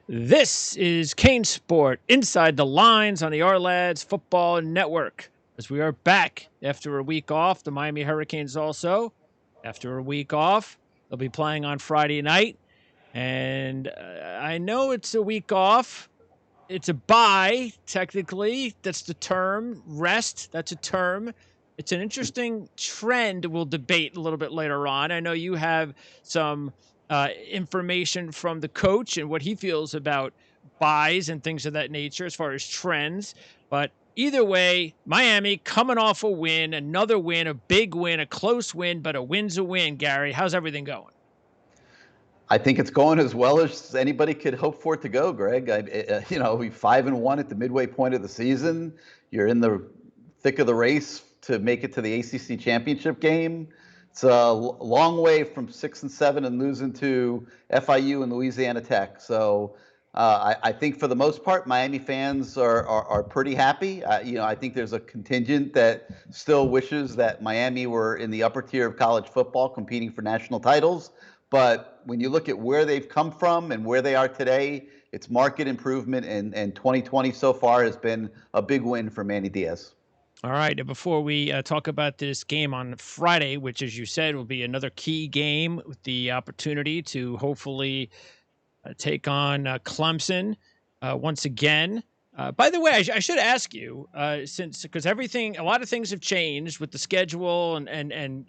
This is CaneSport Inside the Lines on the Our Football Network. As we are back after a week off, the Miami Hurricanes also, after a week off, they'll be playing on Friday night. And I know it's a week off. It's a bye, technically. That's the term. Rest, that's a term. It's an interesting trend we'll debate a little bit later on. I know you have some information from the coach and what he feels about buys and things of that nature as far as trends. But either way, Miami coming off a win, another win, a big win, a close win, but a win's a win, Gary. How's everything going? I think it's going as well as anybody could hope for it to go, Greg. We 5-1 at the midway point of the season. You're in the thick of the race to make it to the ACC Championship game. It's a long way from 6-7 and losing to FIU and Louisiana Tech. So I think for the most part, Miami fans are pretty happy. I think there's a contingent that still wishes that Miami were in the upper tier of college football, competing for national titles. But when you look at where they've come from and where they are today, it's market improvement, and 2020 so far has been a big win for Manny Diaz. All right. And before we talk about this game on Friday, which, as you said, will be another key game with the opportunity to hopefully take on Clemson once again. By the way, I should ask you, because a lot of things have changed with the schedule and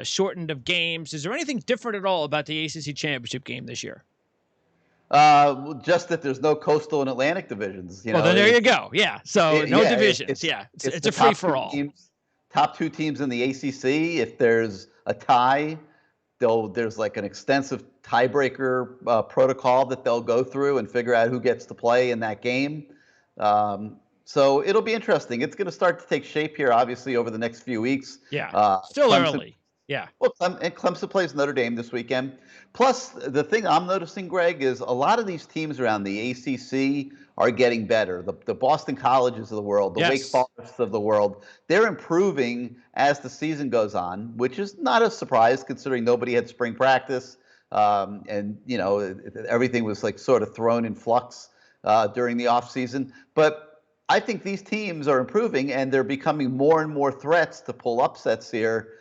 shortened of games. Is there anything different at all about the ACC Championship game this year? Just that there's no coastal and Atlantic divisions. Well, then there you go. Yeah. So no divisions. It's a free for all. Top two teams in the ACC. If there's a tie, there's like an extensive tiebreaker protocol that they'll go through and figure out who gets to play in that game. So it'll be interesting. It's going to start to take shape here, obviously, over the next few weeks. Yeah. Still Clemson, early. Yeah. Well, and Clemson plays Notre Dame this weekend. Plus, the thing I'm noticing, Greg, is a lot of these teams around the ACC are getting better. The Boston Colleges of the world, the Wake Forests of the world, they're improving as the season goes on, which is not a surprise considering nobody had spring practice. And everything was like sort of thrown in flux during the offseason. But I think these teams are improving, and they're becoming more and more threats to pull upsets here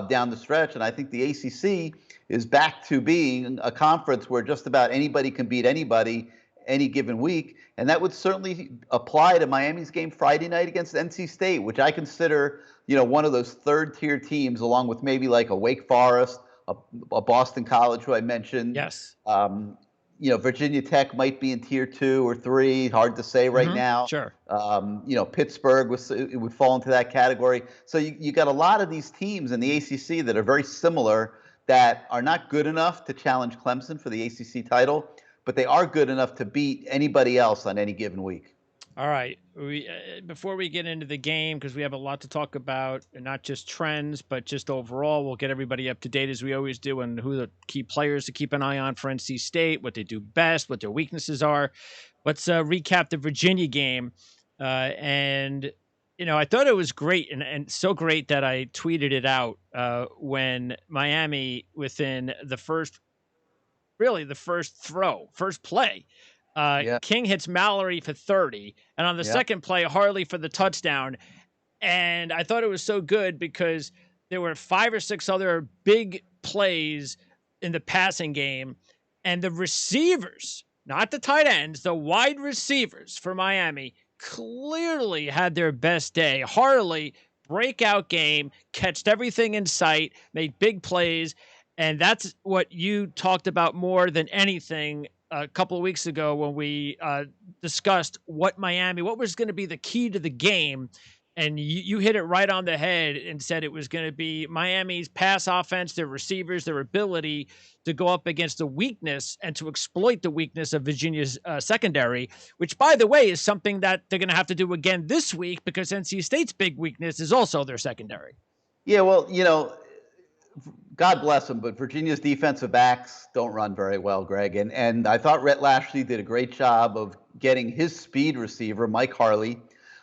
down the stretch. And I think the ACC is back to being a conference where just about anybody can beat anybody any given week. And that would certainly apply to Miami's game Friday night against NC State, which I consider, one of those third-tier teams, along with maybe like a Wake Forest, a Boston College, who I mentioned. Yes. Virginia Tech might be in tier 2 or 3. Hard to say right now. Sure. Pittsburgh would fall into that category. So you got a lot of these teams in the ACC that are very similar, that are not good enough to challenge Clemson for the ACC title, but they are good enough to beat anybody else on any given week. All right. Before we get into the game, because we have a lot to talk about, and not just trends, but just overall, we'll get everybody up to date as we always do, and who the key players to keep an eye on for NC State, what they do best, what their weaknesses are. Let's recap the Virginia game. I thought it was great, and so great that I tweeted it out when Miami, within the first play, King hits Mallory for 30, and on the second play, Harley for the touchdown. And I thought it was so good because there were 5 or 6 other big plays in the passing game, and the receivers, not the tight ends, the wide receivers for Miami clearly had their best day. Harley, breakout game, catched everything in sight, made big plays, and that's what you talked about more than anything a couple of weeks ago when we discussed what was going to be the key to the game. And you hit it right on the head and said it was going to be Miami's pass offense, their receivers, their ability to go up against the weakness and to exploit the weakness of Virginia's secondary, which, by the way, is something that they're going to have to do again this week because NC State's big weakness is also their secondary. Yeah, well, God bless them, but Virginia's defensive backs don't run very well, Greg. And I thought Rhett Lashley did a great job of getting his speed receiver, Mike Harley,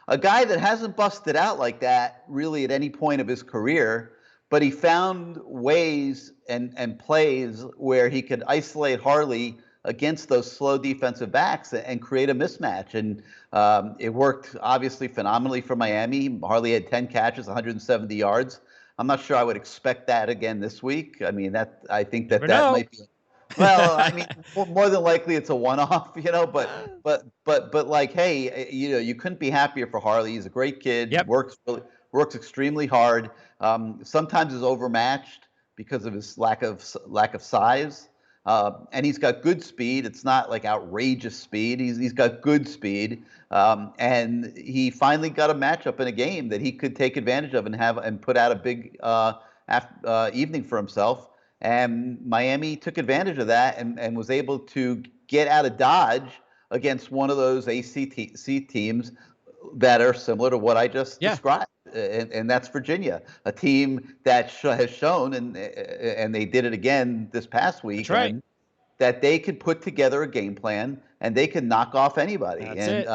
a guy that hasn't busted out like that really at any point of his career, but he found ways and plays where he could isolate Harley against those slow defensive backs and create a mismatch. And it worked obviously phenomenally for Miami. Harley had 10 catches, 170 yards. I'm not sure I would expect that again this week. I mean, I think that might be. Well, I mean, more than likely it's a one-off, but like, hey, you couldn't be happier for Harley. He's a great kid. Yep. Works extremely hard. Sometimes is overmatched because of his lack of size. And he's got good speed. It's not like outrageous speed. He's got good speed. And he finally got a matchup in a game that he could take advantage of and put out a big evening for himself. And Miami took advantage of that and was able to get out of Dodge against one of those ACC teams that are similar to what I just described. And that's Virginia, a team that has shown, and they did it again this past week, that they could put together a game plan and they can knock off anybody. That's it.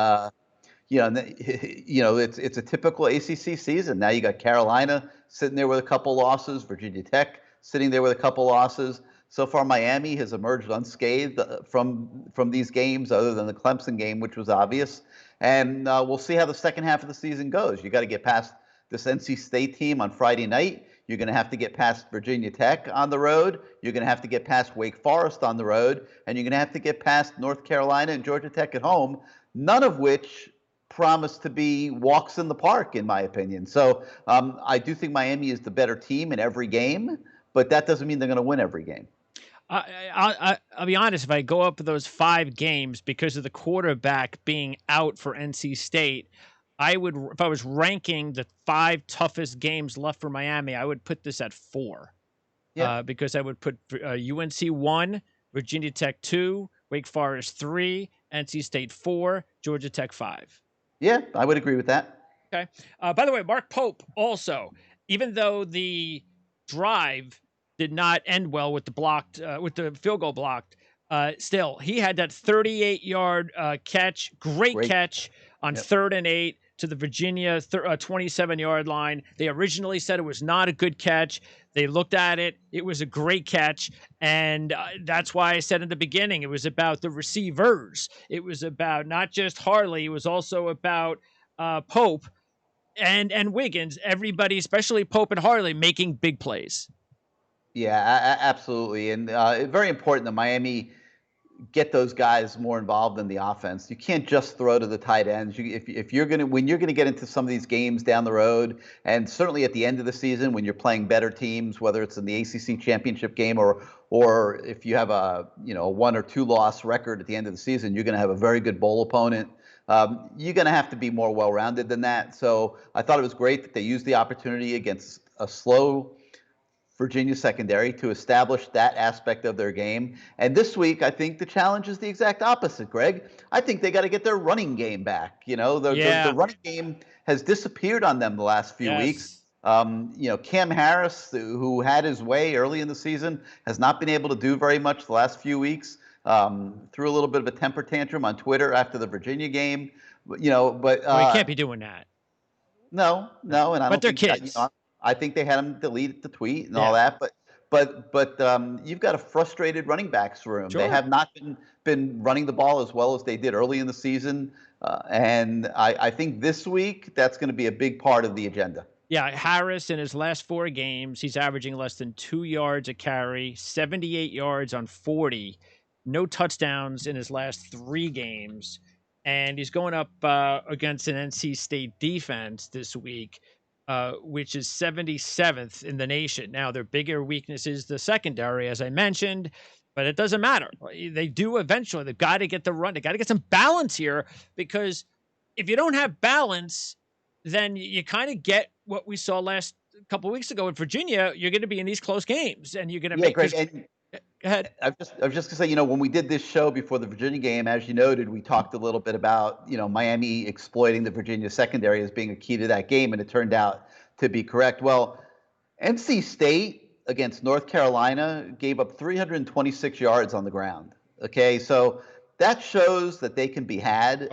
It's a typical ACC season. Now you got Carolina sitting there with a couple losses, Virginia Tech sitting there with a couple losses. So far, Miami has emerged unscathed from these games, other than the Clemson game, which was obvious. And we'll see how the second half of the season goes. You got to get past this NC State team on Friday night. You're going to have to get past Virginia Tech on the road. You're going to have to get past Wake Forest on the road. And you're going to have to get past North Carolina and Georgia Tech at home, none of which promise to be walks in the park, in my opinion. So I do think Miami is the better team in every game, but that doesn't mean they're going to win every game. I'll be honest, if I go up those 5 games because of the quarterback being out for NC State, if I was ranking the 5 toughest games left for Miami, I would put this at 4. Yeah. Because I would put UNC 1, Virginia Tech 2, Wake Forest 3, NC State 4, Georgia Tech 5. Yeah, I would agree with that. Okay. By the way, Mark Pope also, even though the drive did not end well with the field goal blocked, still he had that 38-yard catch, great catch on 3rd and 8 to the Virginia 27-yard line. They originally said it was not a good catch. They looked at it. It was a great catch. And that's why I said in the beginning, it was about the receivers. It was about not just Harley. It was also about Pope and Wiggins, everybody, especially Pope and Harley, making big plays. Yeah, absolutely. And very important that Miami get those guys more involved in the offense. You can't just throw to the tight ends. When you're gonna get into some of these games down the road, and certainly at the end of the season when you're playing better teams, whether it's in the ACC Championship Game or if you have a 1 or 2 loss record at the end of the season, you're gonna have a very good bowl opponent. You're gonna have to be more well-rounded than that. So I thought it was great that they used the opportunity against a slow Virginia secondary to establish that aspect of their game. And this week, I think the challenge is the exact opposite, Greg. I think they got to get their running game back. The running game has disappeared on them the last few weeks. Cam Harris, who had his way early in the season, has not been able to do very much the last few weeks. Threw a little bit of a temper tantrum on Twitter after the Virginia game. But he can't be doing that. No, and I don't think they're kids. I think they had him delete the tweet and all that, but you've got a frustrated running backs room. Sure. They have not been running the ball as well as they did early in the season, and I think this week that's going to be a big part of the agenda. Yeah, Harris in his last 4 games, he's averaging less than 2 yards a carry, 78 yards on 40, no touchdowns in his last 3 games, and he's going up against an NC State defense this week, which is 77th in the nation. Now, their bigger weakness is the secondary, as I mentioned, but it doesn't matter. They do eventually. They've got to get the run. They got to get some balance here, because if you don't have balance, then you kind of get what we saw last couple of weeks ago in Virginia. You're going to be in these close games, and you're going to make Greg, Go ahead. I was just going to say, when we did this show before the Virginia game, as you noted, we talked a little bit about, Miami exploiting the Virginia secondary as being a key to that game, and it turned out to be correct. Well, NC State against North Carolina gave up 326 yards on the ground. Okay, so that shows that they can be had,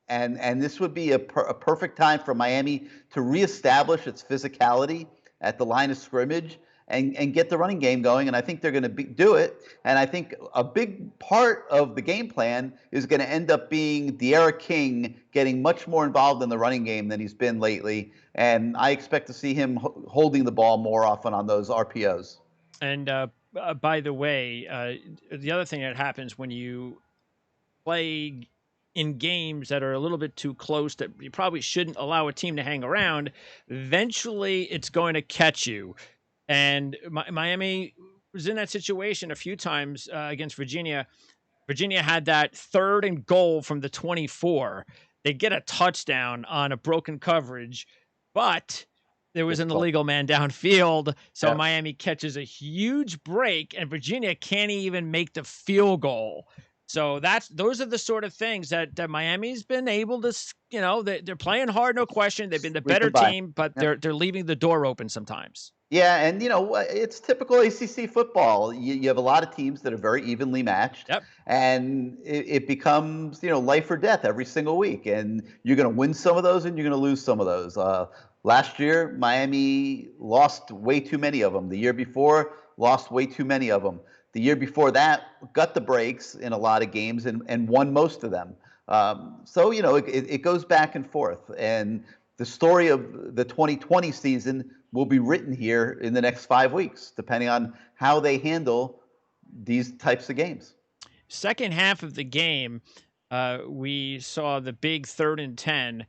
and this would be a perfect time for Miami to reestablish its physicality at the line of scrimmage and get the running game going. And I think they're going to do it. And I think a big part of the game plan is going to end up being Acc King getting much more involved in the running game than he's been lately. And I expect to see him holding the ball more often on those RPOs. And by the way, the other thing that happens when you play in games that are a little bit too close, that you probably shouldn't allow a team to hang around, eventually it's going to catch you. And Miami was in that situation a few times against Virginia. Virginia had that 3rd and goal from the 24. They get a touchdown on a broken coverage, but there was an illegal man downfield. So Miami catches a huge break, and Virginia can't even make the field goal. So those are the sort of things that Miami's been able to, they're playing hard, no question. They've been the better team, but they're leaving the door open sometimes. Yeah, and it's typical ACC football. You have a lot of teams that are very evenly matched, and it becomes life or death every single week. And you're going to win some of those, and you're going to lose some of those. Last year, Miami lost way too many of them. The year before, lost way too many of them. The year before that, got the breaks in a lot of games and won most of them. So it goes back and forth. And the story of the 2020 season will be written here in the next 5 weeks, depending on how they handle these types of games. Second half of the game, we saw the big 3rd and 10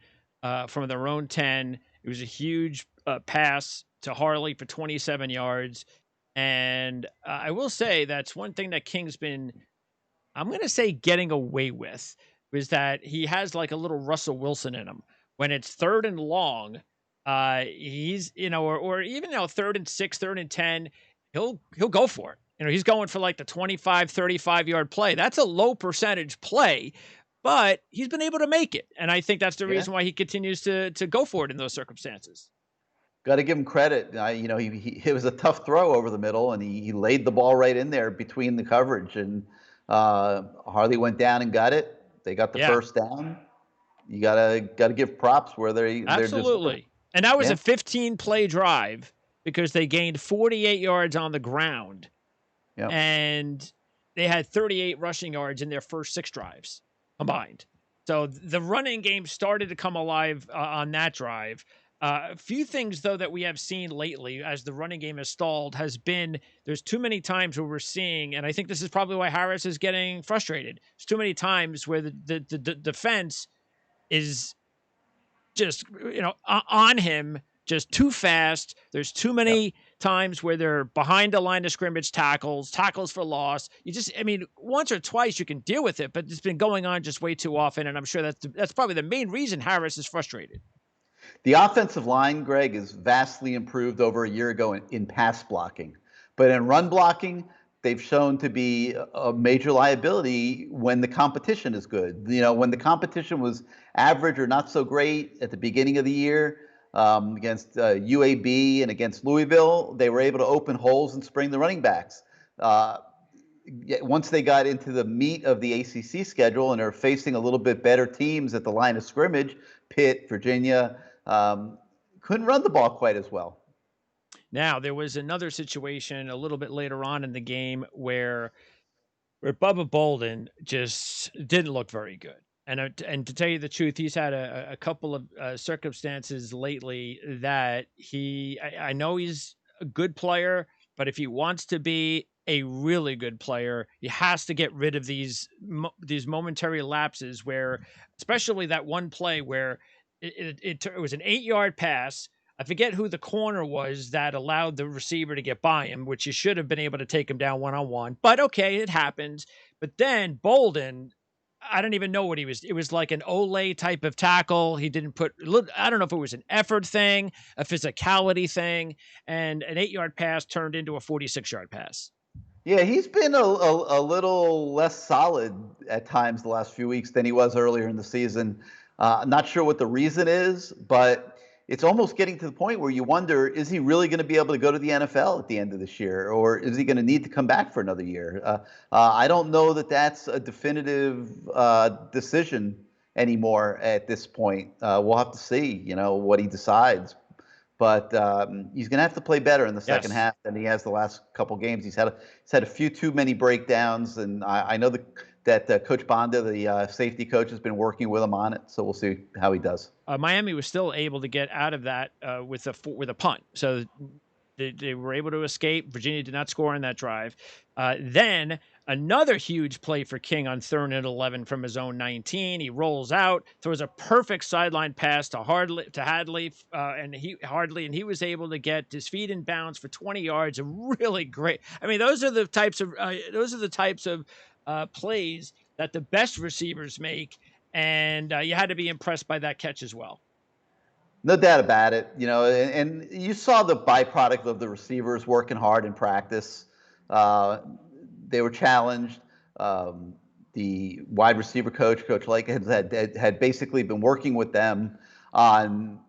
from their own 10. It was a huge pass to Harley for 27 yards. And I will say that's one thing that King's been, I'm going to say, getting away with, is that he has like a little Russell Wilson in him. When it's 3rd and long, he's, or even 3rd and 6, 3rd and 10, he'll go for it. He's going for like the 25, 35-yard play. That's a low percentage play, but he's been able to make it. And I think that's the reason why he continues to go for it in those circumstances. Got to give him credit. It was a tough throw over the middle, and he laid the ball right in there between the coverage. And Harley went down and got it. They got the first down. You gotta give props where they're absolutely. And that was a 15-play drive because they gained 48 yards on the ground, and they had 38 rushing yards in their first 6 drives combined. So the running game started to come alive on that drive. A few things, though, that we have seen lately as the running game has stalled has been there's too many times where we're seeing, and I think this is probably why Harris is getting frustrated. There's too many times where the defense is just, on him, just too fast. There's too many times where they're behind the line of scrimmage tackles for loss. Once or twice you can deal with it, but it's been going on just way too often, and I'm sure that's probably the main reason Harris is frustrated. The offensive line, Greg, is vastly improved over a year ago in pass blocking. But in run blocking, they've shown to be a major liability when the competition is good. When the competition was average or not so great at the beginning of the year against UAB and against Louisville, they were able to open holes and spring the running backs. Once they got into the meat of the ACC schedule and are facing a little bit better teams at the line of scrimmage, Pitt, Virginia, couldn't run the ball quite as well. Now, there was another situation a little bit later on in the game where Bubba Bolden just didn't look very good. And to tell you the truth, he's had a couple of circumstances lately that I know he's a good player, but if he wants to be a really good player, he has to get rid of these momentary lapses where, especially that one play where it was an 8-yard pass. I forget who the corner was that allowed the receiver to get by him, which you should have been able to take him down one-on-one. But okay, it happens. But then Bolden, I don't even know what he was. It was like an Olay type of tackle. He didn't I don't know if it was an effort thing, a physicality thing, and an 8-yard pass turned into a 46-yard pass. Yeah, he's been a little less solid at times the last few weeks than he was earlier in the season. Not sure what the reason is, but it's almost getting to the point where you wonder, is he really going to be able to go to the NFL at the end of this year, or is he going to need to come back for another year? I don't know that that's a definitive decision anymore at this point. We'll have to see, what he decides. but he's going to have to play better in the second half than he has the last couple games. He's had a few too many breakdowns, and I know that Coach Bonda, the safety coach, has been working with him on it. So we'll see how he does. Miami was still able to get out of that with a punt. So they were able to escape. Virginia did not score on that drive. Then another huge play for King on 3rd and 11 from his own 19. He rolls out, throws a perfect sideline pass to Hadley, and he was able to get his feet in bounds for 20 yards. A really great. I mean, those are the types of plays that the best receivers make, and you had to be impressed by that catch as well. No doubt about it. And you saw the byproduct of the receivers working hard in practice. They were challenged. The wide receiver coach, Coach Lake, had basically been working with them on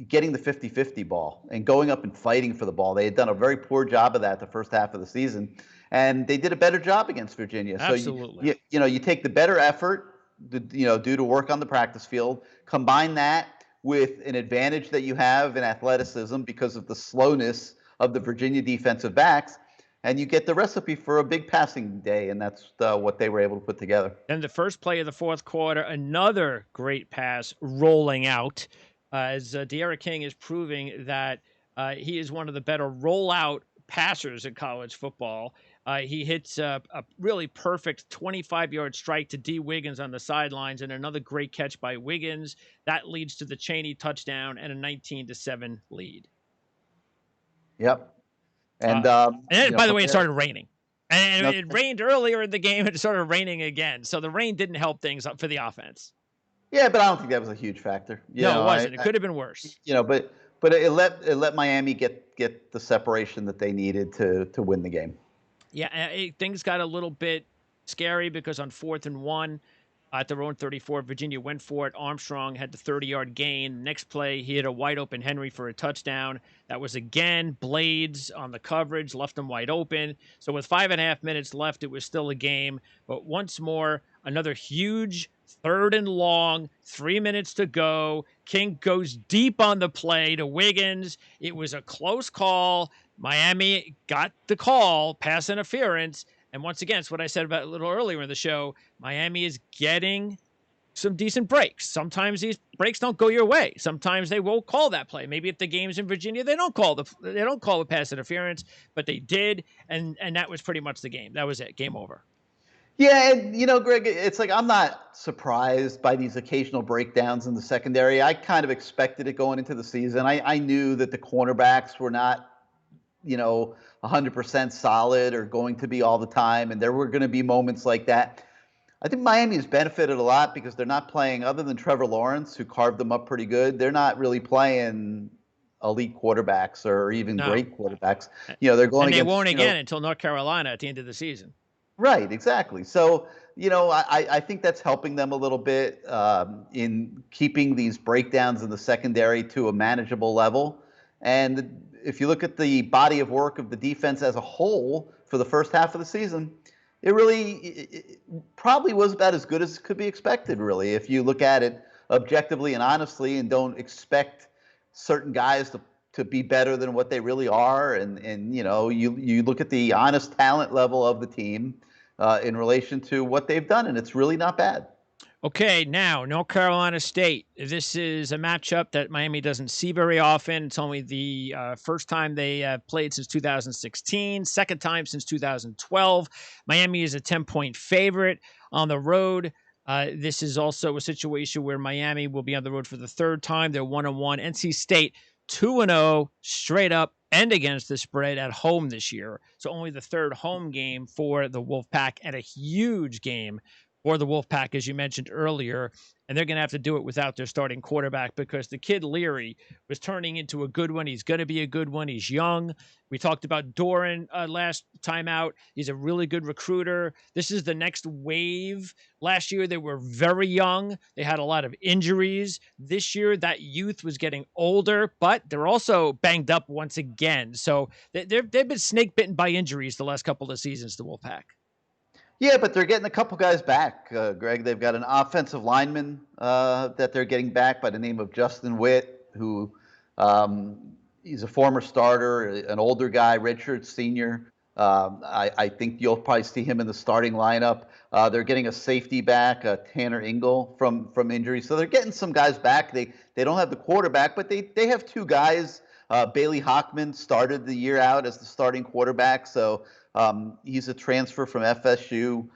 getting the 50-50 ball and going up and fighting for the ball. They had done a very poor job of that the first half of the season, and they did a better job against Virginia. Absolutely. So you take the better effort, due to work on the practice field, combine that with an advantage that you have in athleticism because of the slowness of the Virginia defensive backs, and you get the recipe for a big passing day, and that's what they were able to put together. And the first play of the fourth quarter, another great pass rolling out, as De'Ara King is proving that he is one of the better rollout passers in college football. He hits a really perfect 25-yard strike to D. Wiggins on the sidelines, and another great catch by Wiggins. That leads to the Chaney touchdown and a 19-7 lead. Yep. And then, by the way, it started raining. And it rained earlier in the game, and it started raining again. So the rain didn't help things up for the offense. Yeah, but I don't think that was a huge factor. No, it wasn't. It could have been worse. But it let Miami get the separation that they needed to win the game. Yeah, things got a little bit scary because on 4th and 1 at their own 34, Virginia went for it. Armstrong had the 30-yard gain. Next play, he hit a wide-open Henry for a touchdown. That was, again, Blades on the coverage, left him wide open. So with 5.5 minutes left, it was still a game. But once more, another huge 3rd and long, 3 minutes to go. King goes deep on the play to Wiggins. It was a close call. Miami got the call, pass interference. And once again, it's what I said about a little earlier in the show. Miami is getting some decent breaks. Sometimes these breaks don't go your way. Sometimes they won't call that play. Maybe if the game's in Virginia, they don't call the pass interference, but they did, and that was pretty much the game. That was it. Game over. Yeah, and Greg, it's like I'm not surprised by these occasional breakdowns in the secondary. I kind of expected it going into the season. I knew that the cornerbacks were not 100% solid or going to be all the time, and there were going to be moments like that. I think Miami's benefited a lot because they're not playing, other than Trevor Lawrence, who carved them up pretty good, they're not really playing elite quarterbacks or even great quarterbacks. They're going and against, they won't again until North Carolina at the end of the season. Right, exactly. So, I think that's helping them a little bit in keeping these breakdowns in the secondary to a manageable level. And if you look at the body of work of the defense as a whole for the first half of the season, it probably was about as good as could be expected, really, if you look at it objectively and honestly and don't expect certain guys to be better than what they really are. And you look at the honest talent level of the team in relation to what they've done, and it's really not bad. Okay, now, North Carolina State. This is a matchup that Miami doesn't see very often. It's only the first time they played since 2016, second time since 2012. Miami is a 10-point favorite on the road. This is also a situation where Miami will be on the road for the third time. They're 1-1. NC State, 2-0, straight up and against the spread at home this year. So only the third home game for the Wolfpack, and a huge game for the Wolfpack, as you mentioned earlier, and they're going to have to do it without their starting quarterback because the kid Leary was turning into a good one. He's going to be a good one. He's young. We talked about Doran last time out. He's a really good recruiter. This is the next wave. Last year, they were very young. They had a lot of injuries. This year, that youth was getting older, but they're also banged up once again. So they've been snake bitten by injuries the last couple of seasons, the Wolfpack. Yeah, but they're getting a couple guys back, Greg. They've got an offensive lineman that they're getting back by the name of Justin Witt, who He's a former starter, an older guy, Richard Senior. I think you'll probably see him in the starting lineup. They're getting a safety back, Tanner Ingle from injury, so they're getting some guys back. They don't have the quarterback, but they have two guys. Bailey Hockman started the year out as the starting quarterback, so he's a transfer from FSU.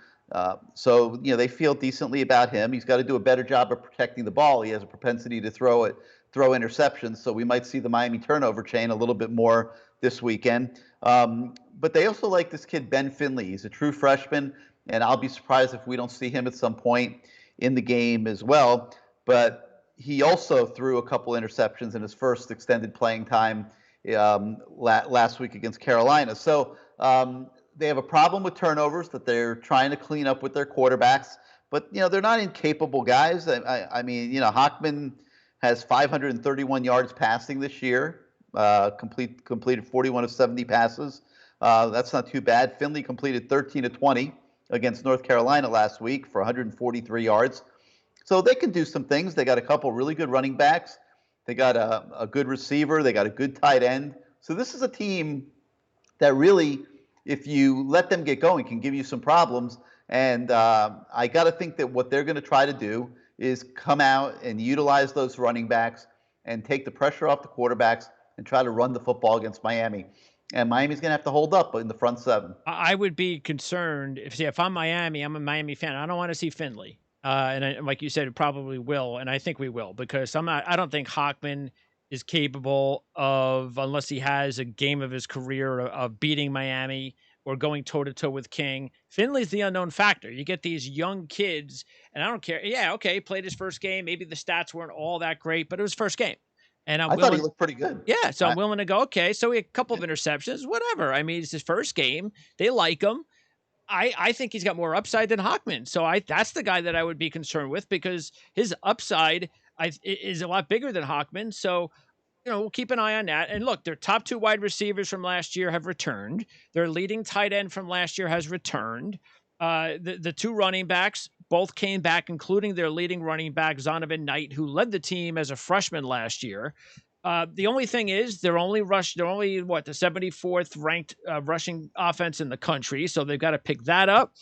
So they feel decently about him. He's got to do a better job of protecting the ball. He has a propensity to throw interceptions, so we might see the Miami turnover chain a little bit more this weekend. But they also like this kid, Ben Finley. He's a true freshman, and I'll be surprised if we don't see him at some point in the game as well. But he also threw a couple interceptions in his first extended playing time last week against Carolina. So they have a problem with turnovers that they're trying to clean up with their quarterbacks. But, they're not incapable guys. I mean, Hockman has 531 yards passing this year, completed 41 of 70 passes. That's not too bad. Finley completed 13 of 20 against North Carolina last week for 143 yards. So they can do some things. They got a couple really good running backs. They got a good receiver. They got a good tight end. So this is a team that really, if you let them get going, can give you some problems. And I got to think that what they're going to try to do is come out and utilize those running backs and take the pressure off the quarterbacks and try to run the football against Miami. And Miami's going to have to hold up in the front seven. I would be concerned if I'm Miami, I'm a Miami fan. I don't want to see Finley. And like you said, it probably will. And I think we will, because I don't think Hockman is capable of, unless he has a game of his career, of beating Miami or going toe-to-toe with King. Finley's the unknown factor. You get these young kids, and I don't care. Yeah, okay, played his first game. Maybe the stats weren't all that great, but it was first game. And I thought he looked pretty good. Yeah, so I'm willing to go, okay, so he had a couple of interceptions, whatever. I mean, it's his first game. They like him. I think he's got more upside than Hockman. So that's the guy that I would be concerned with, because his upside is a lot bigger than Hockman. So we'll keep an eye on that. And look, their top two wide receivers from last year have returned. Their leading tight end from last year has returned. The two running backs both came back, including their leading running back, Zonovan Knight, who led the team as a freshman last year. The only thing is they're only the 74th ranked rushing offense in the country. So they've got to pick that up.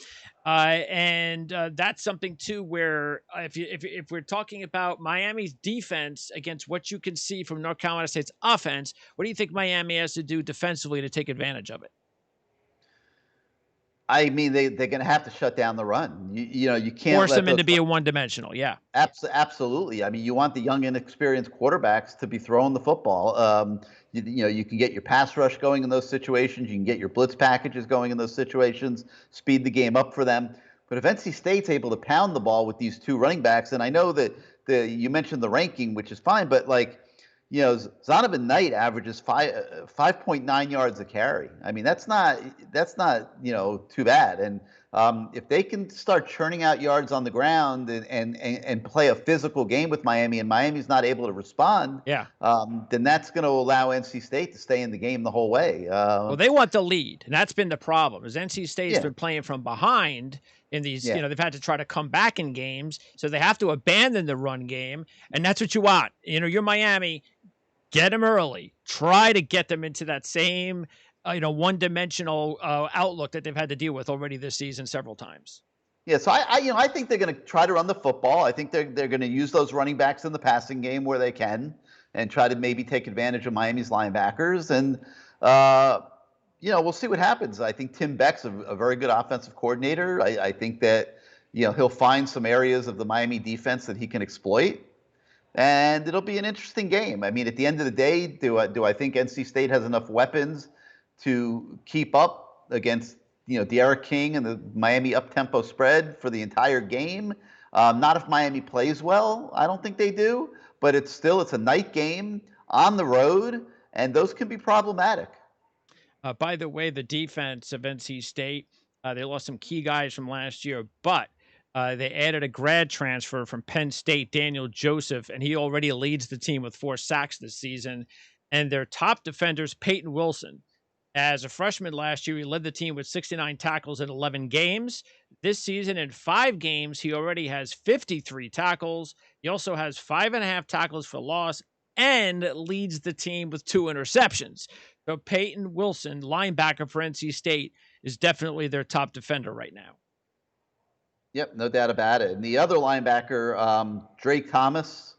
And that's something too, where if we're talking about Miami's defense against what you can see from North Carolina State's offense, what do you think Miami has to do defensively to take advantage of it? I mean, they're going to have to shut down the run. You can't force them into being one-dimensional. Yeah, absolutely. I mean, you want the young, inexperienced quarterbacks to be throwing the football. You can get your pass rush going in those situations. You can get your blitz packages going in those situations. Speed the game up for them. But if NC State's able to pound the ball with these two running backs, and I know that you mentioned the ranking, which is fine, but Zonovan Knight averages 5.9 yards a carry. I mean, that's not too bad. And if they can start churning out yards on the ground and play a physical game with Miami, and Miami's not able to respond, then that's going to allow NC State to stay in the game the whole way. Well, they want the lead, and that's been the problem. Is NC State's been playing from behind in these, they've had to try to come back in games, so they have to abandon the run game, and that's what you want. You're Miami. Get them early. Try to get them into that same, one-dimensional outlook that they've had to deal with already this season several times. Yeah, so I think they're going to try to run the football. I think they're going to use those running backs in the passing game where they can, and try to maybe take advantage of Miami's linebackers. And we'll see what happens. I think Tim Beck's a very good offensive coordinator. I think that he'll find some areas of the Miami defense that he can exploit. And it'll be an interesting game. I mean, at the end of the day, do I think NC State has enough weapons to keep up against De'Ara King and the Miami up-tempo spread for the entire game? Not if Miami plays well. I don't think they do. But it's a night game on the road, and those can be problematic. By the way, the defense of NC State, they lost some key guys from last year, but they added a grad transfer from Penn State, Daniel Joseph, and he already leads the team with 4 sacks this season. And their top defenders, Peyton Wilson. As a freshman last year, he led the team with 69 tackles in 11 games. This season, in 5 games, he already has 53 tackles. He also has 5.5 tackles for loss and leads the team with 2 interceptions. So Peyton Wilson, linebacker for NC State, is definitely their top defender right now. Yep, no doubt about it. And the other linebacker, Drake Thomas,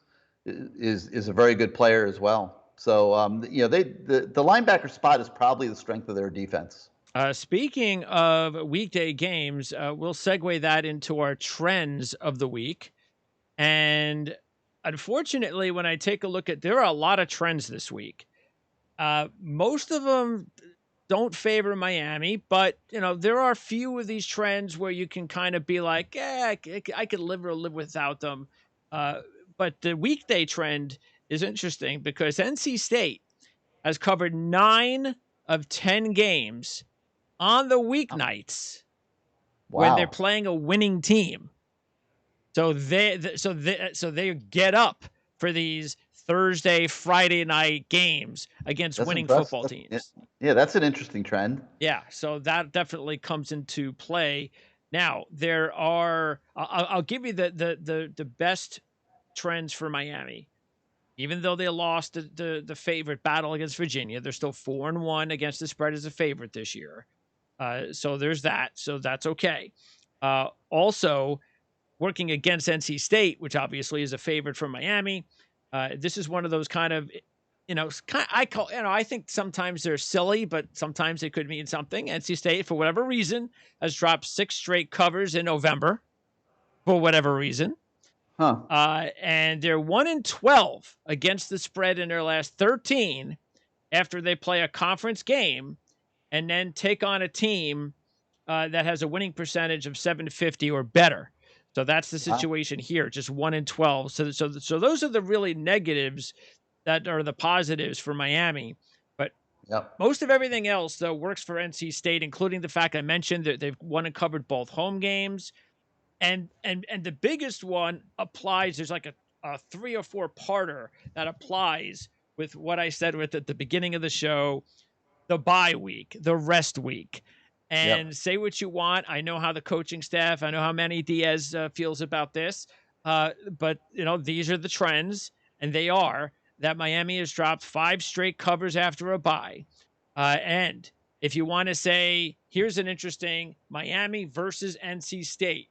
is a very good player as well. So the linebacker spot is probably the strength of their defense. Speaking of weekday games, we'll segue that into our trends of the week. And unfortunately, when I take a look at, there are a lot of trends this week. Most of them don't favor Miami, but there are a few of these trends where you can kind of be like, yeah, I could live without them. But the weekday trend is interesting because NC State has covered 9 of 10 games on the weeknights when they're playing a winning team. So they get up for these Thursday, Friday night games against winning football teams. Yeah, that's an interesting trend. Yeah, so that definitely comes into play. Now, there are I'll give you the best trends for Miami. Even though they lost the favorite battle against Virginia, they're still 4-1 against the spread as a favorite this year. So there's that. So that's okay. Also, working against NC State, which obviously is a favorite from Miami. This is one of those kind of, I think sometimes they're silly, but sometimes they could mean something. NC State, for whatever reason, has dropped 6 straight covers in November, for whatever reason. And they're 1-12 against the spread in their last 13 after they play a conference game and then take on a team that has a winning percentage of 750 or better. So that's the situation here, just 1-12. So those are the really negatives that are the positives for Miami. But most of everything else, though, works for NC State, including the fact I mentioned that they've won and covered both home games. And the biggest one applies. There's like a 3 or 4 parter that applies with what I said at the beginning of the show, the bye week, the rest week. And say what you want. I know how the coaching staff, I know how Manny Diaz feels about this. But, these are the trends, and they are that Miami has dropped 5 straight covers after a bye. And if you want to say, here's an interesting Miami versus NC State.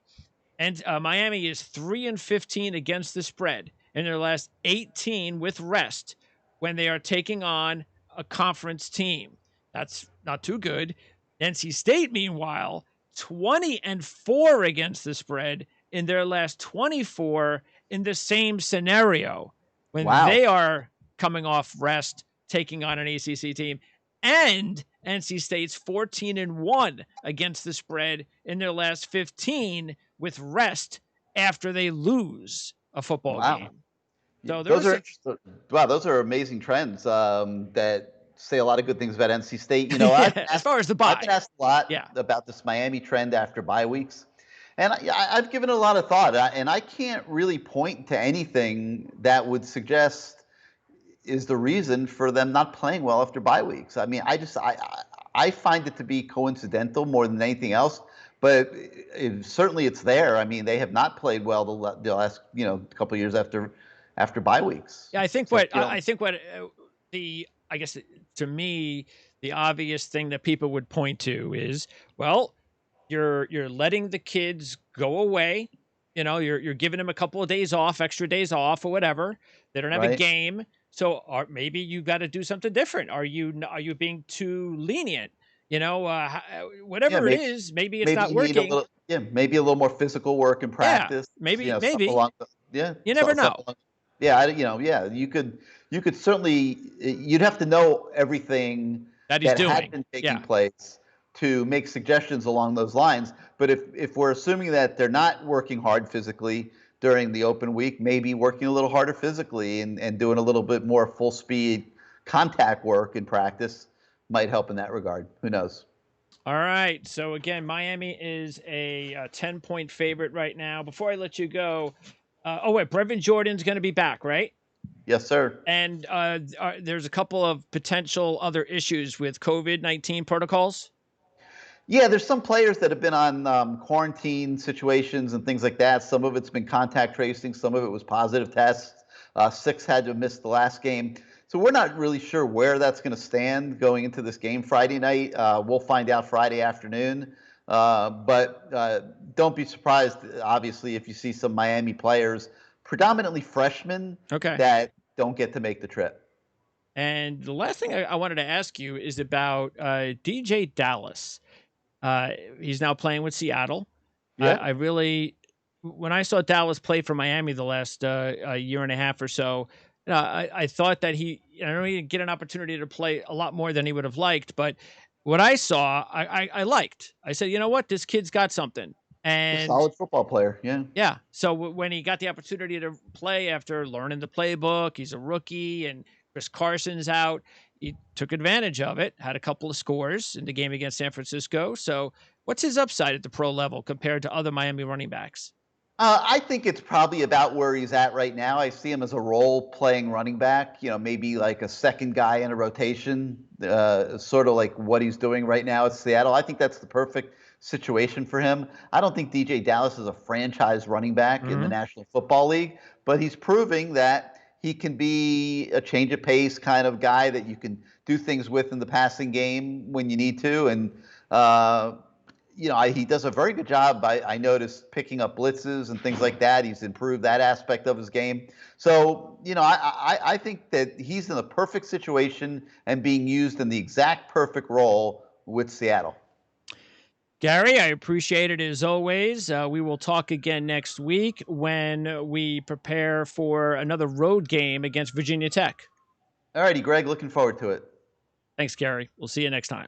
And Miami is 3-15 against the spread in their last 18 with rest when they are taking on a conference team. That's not too good. NC State, meanwhile, 20-4 against the spread in their last 24 in the same scenario when they are coming off rest, taking on an ACC team. And NC State's 14-1 against the spread in their last 15 with rest after they lose a football game. So those are amazing trends that say a lot of good things about NC State. As far as the bye, I've been asked a lot about this Miami trend after bye weeks, and I've given it a lot of thought, and I can't really point to anything that would suggest is the reason for them not playing well after bye weeks. I mean, I find it to be coincidental more than anything else, but certainly it's there. I mean, they have not played well the last couple of years after bye weeks. Yeah, I think I guess to me the obvious thing that people would point to is, well, you're letting the kids go away. You're giving them a couple of days off, extra days off or whatever. They don't have a game. So maybe you got to do something different. Are you being too lenient? Whatever it is, maybe it's not working. Maybe a little more physical work in practice. Maybe. You never know. You could certainly. You'd have to know everything that he's doing. Had been taking place to make suggestions along those lines. But if we're assuming that they're not working hard physically during the open week, maybe working a little harder physically and doing a little bit more full speed contact work in practice might help in that regard. Who knows? All right. So again, Miami is a 10-point favorite right now. Before I let you go, Brevin Jordan's going to be back, right? Yes, sir. And there's a couple of potential other issues with COVID-19 protocols. Yeah, there's some players that have been on quarantine situations and things like that. Some of it's been contact tracing. Some of it was positive tests. 6 had to miss the last game. So we're not really sure where that's going to stand going into this game Friday night. We'll find out Friday afternoon. But don't be surprised, obviously, if you see some Miami players, predominantly freshmen, that don't get to make the trip. And the last thing I wanted to ask you is about DJ Dallas. He's now playing with Seattle. Yeah. I really, when I saw Dallas play for Miami the last year and a half or so, I thought that I know he didn't get an opportunity to play a lot more than he would have liked, but what I saw, I liked. I said, you know what, this kid's got something. And a solid football player, yeah. Yeah. So when he got the opportunity to play after learning the playbook, he's a rookie, and Chris Carson's out. He took advantage of it, had a couple of scores in the game against San Francisco. So what's his upside at the pro level compared to other Miami running backs? I think it's probably about where he's at right now. I see him as a role-playing running back, maybe like a second guy in a rotation, sort of like what he's doing right now at Seattle. I think that's the perfect situation for him. I don't think DJ Dallas is a franchise running back in the National Football League, but he's proving that he can be a change of pace kind of guy that you can do things with in the passing game when you need to. And, he does a very good job, I noticed, picking up blitzes and things like that. He's improved that aspect of his game. So, I think that he's in the perfect situation and being used in the exact perfect role with Seattle. Gary, I appreciate it as always. We will talk again next week when we prepare for another road game against Virginia Tech. All righty, Greg, looking forward to it. Thanks, Gary. We'll see you next time.